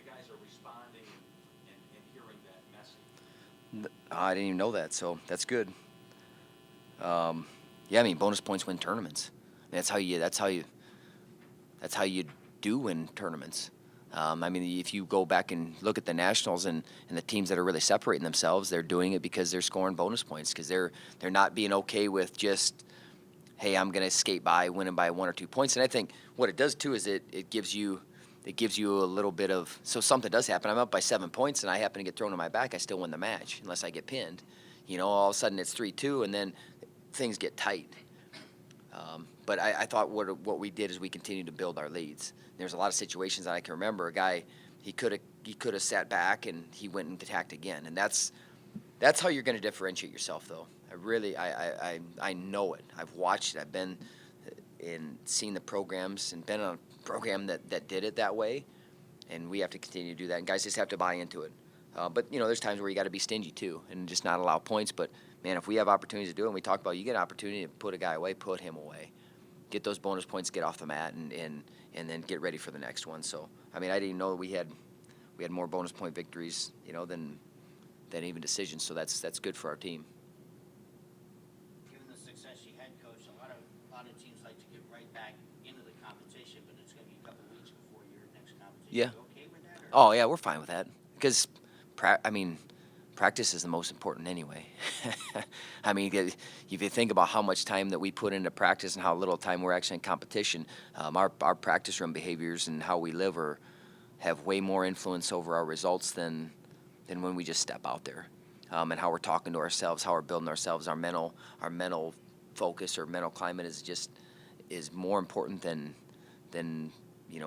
guys are responding and hearing that message. I didn't even know that, so that's good. Yeah, I mean, bonus points win tournaments. That's how you. That's how you. That's how you do win tournaments. I mean, if you go back and look at the nationals and the teams that are really separating themselves, they're doing it because they're scoring bonus points because they're not being okay with just, hey, I'm going to skate by winning by 1 or 2 points. And I think what it does too is it gives you a little bit of, so something does happen. I'm up by 7 points and I happen to get thrown in my back. I still win the match unless I get pinned. All of a sudden it's 3-2 and then things get tight. But I thought what we did is we continued to build our leads. There's a lot of situations that I can remember. A guy, he could have sat back and he went and attacked again. And that's how you're going to differentiate yourself, though. I know it. I've watched it. I've been and seen the programs and been on a program that did it that way. And we have to continue to do that. And guys just have to buy into it. But there's times where you got to be stingy too and just not allow points. But man, if we have opportunities to do it, and we talk about you get an opportunity to put a guy away, put him away. Get those bonus points, get off the mat, and then get ready for the next one. So, I mean, I didn't know we had more bonus point victories, than even decisions. So that's good for our team. Given the success you had, Coach, a lot of teams like to get right back into the competition, but it's going to be a couple of weeks before your next competition. Yeah. You okay with that? Oh yeah, we're fine with that because, practice is the most important anyway. I mean, if you think about how much time that we put into practice and how little time we're actually in competition, our practice room behaviors and how we live have way more influence over our results than when we just step out there, and how we're talking to ourselves, how we're building ourselves, our mental focus or mental climate is more important than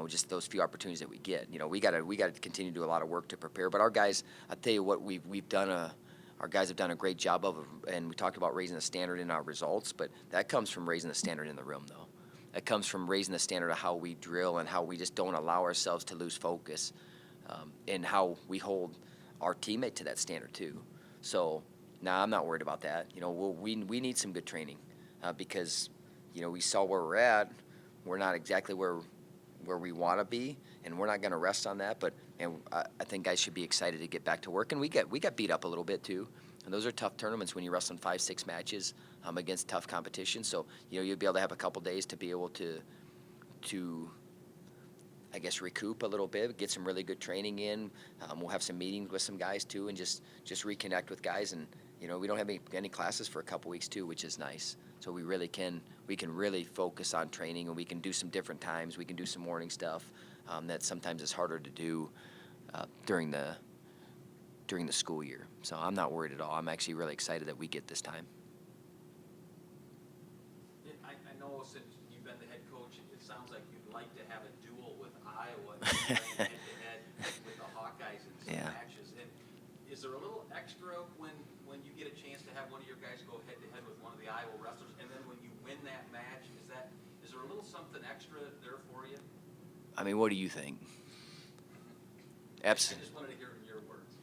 just those few opportunities that we get. We got to continue to do a lot of work to prepare. But our guys, I tell you what, we've done our guys have done a great job of, and we talked about raising the standard in our results. But that comes from raising the standard in the room, though. That comes from raising the standard of how we drill and how we just don't allow ourselves to lose focus, and how we hold our teammate to that standard too. So now I'm not worried about that. We need some good training, because we saw where we're at. We're not exactly where we want to be, and we're not going to rest on that. But I think guys should be excited to get back to work. And we got beat up a little bit too, and those are tough tournaments when you're wrestling 5-6 matches against tough competition. So you'll be able to have a couple days to be able to I guess recoup a little bit, get some really good training in. We'll have some meetings with some guys too, and just reconnect with guys. And we don't have any classes for a couple weeks too, which is nice. So we can really focus on training, and we can do some different times. We can do some morning stuff that sometimes is harder to do during the school year. So I'm not worried at all. I'm actually really excited that we get this time. I know since you've been the head coach, it sounds like you'd like to have a duel with Iowa head-to-head with the Hawkeyes in some matches. And is there a little extra when you get a chance to have one of your guys go head-to-head with one of the Iowa wrestlers, and then when you win that match, is there a little something extra there for you? I mean, what do you think? Absolutely. I just wanted to hear your words.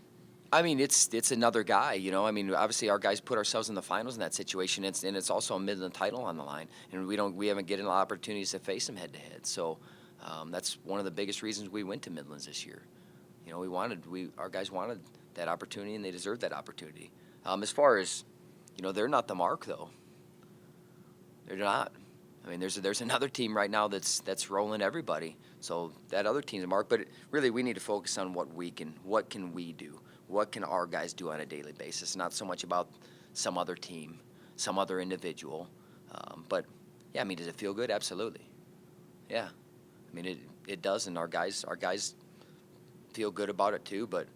I mean, it's another guy, I mean, obviously our guys put ourselves in the finals in that situation, and it's also a Midland title on the line, and we haven't getting a lot of opportunities to face them head-to-head. So that's one of the biggest reasons we went to Midlands this year. Our guys wanted that opportunity, and they deserved that opportunity. As far as, they're not the mark though. They're not. I mean, there's another team right now that's rolling everybody. So that other team's a mark. But really, we need to focus on what can we do? What can our guys do on a daily basis? Not so much about some other team, some other individual. But yeah, I mean, does it feel good? Absolutely. Yeah. I mean, it does, and our guys feel good about it too. But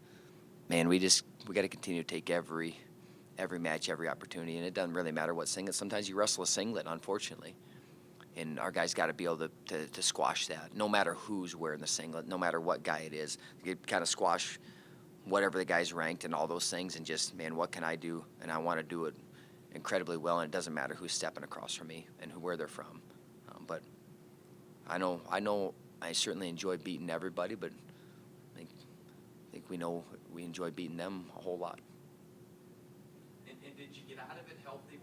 man, we got to continue to take every match, every opportunity, and it doesn't really matter what singlet. Sometimes you wrestle a singlet, unfortunately, and our guys got to be able to squash that. No matter who's wearing the singlet, no matter what guy it is, you kind of squash whatever the guy's ranked and all those things, and just, man, what can I do? And I want to do it incredibly well, and it doesn't matter who's stepping across from me and where they're from. But I know I certainly enjoy beating everybody, but I think we enjoy beating them a whole lot. And did you get out of it healthy